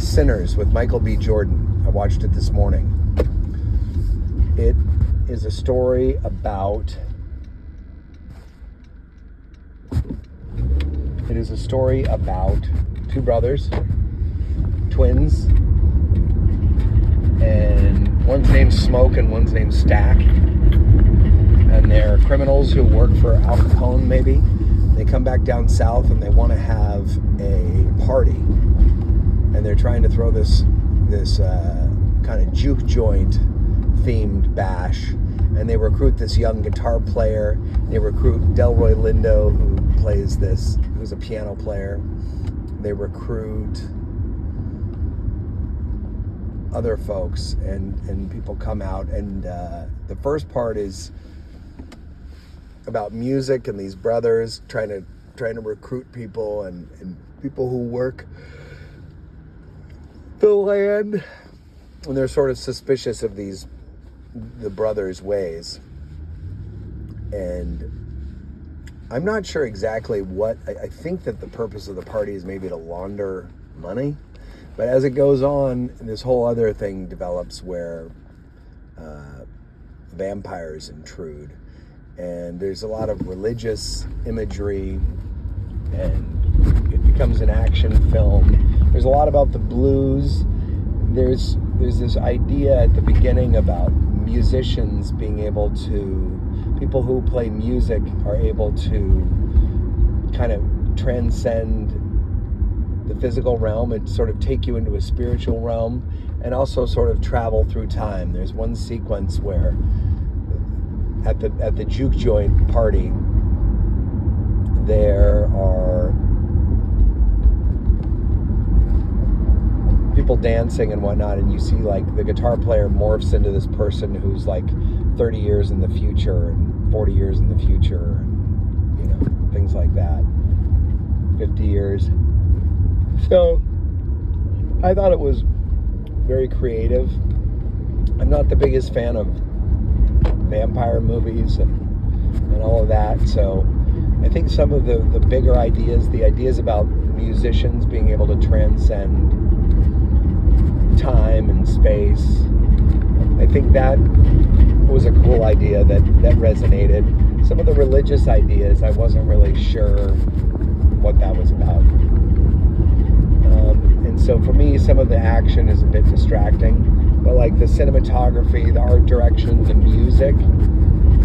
Sinners with Michael B. Jordan. I watched it this morning. It is a story about two brothers, twins, and one's named Smoke and one's named Stack. And they're criminals who work for Al Capone, maybe. They come back down south and they want to have a party. And they're trying to throw this kind of juke joint themed bash. And they recruit this young guitar player. They recruit Delroy Lindo, who's a piano player. They recruit other folks, and people come out. And the first part is about music and these brothers trying to recruit people and people who work the land, and they're sort of suspicious of the brothers' ways. And I'm not sure exactly what, I think that the purpose of the party is maybe to launder money, but as it goes on, this whole other thing develops where vampires intrude. And there's a lot of religious imagery, and it becomes an action film. There's a lot about the blues. There's this idea at the beginning about musicians being able to, people who play music are able to kind of transcend the physical realm and sort of take you into a spiritual realm, and also sort of travel through time. There's one sequence where at the juke joint party, there are people dancing and whatnot, and you see like the guitar player morphs into this person who's like 30 years in the future and 40 years in the future, and things like that, 50 years. So I thought it was very creative. I'm not the biggest fan of vampire movies and all of that, so I think some of the bigger ideas, the ideas about musicians being able to transcend time and space, I think that was a cool idea that resonated. Some of the religious ideas, I wasn't really sure what that was about. And so for me, some of the action is a bit distracting. But like the cinematography, the art direction, the music,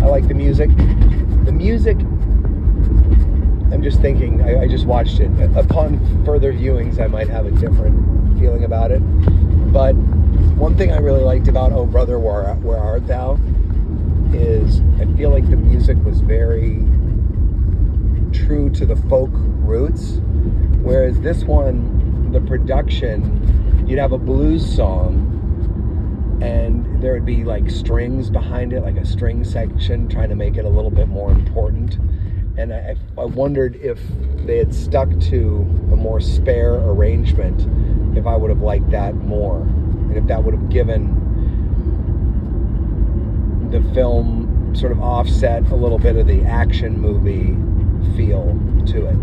I like the music. The music, I'm just thinking, I just watched it. Upon further viewings, I might have a different feeling about it. But one thing I really liked about Oh Brother, Where Art Thou? Is I feel like the music was very true to the folk roots. Whereas this one, the production, you'd have a blues song, and there would be like strings behind it, like a string section, trying to make it a little bit more important. And I wondered if they had stuck to a more spare arrangement, if I would have liked that more, and if that would have given the film sort of offset a little bit of the action movie feel to it.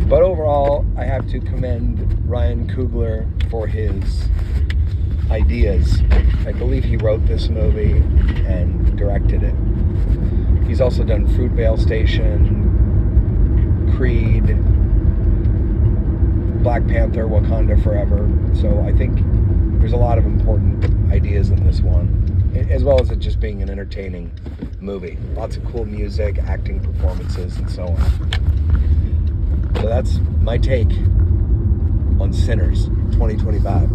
But overall, I have to commend Ryan Coogler for his ideas. I believe he wrote this movie and directed it. He's also done Fruitvale Station, Creed, Black Panther, Wakanda Forever. So I think there's a lot of important ideas in this one, as well as it just being an entertaining movie. Lots of cool music, acting performances, and so on. So that's my take on Sinners 2025.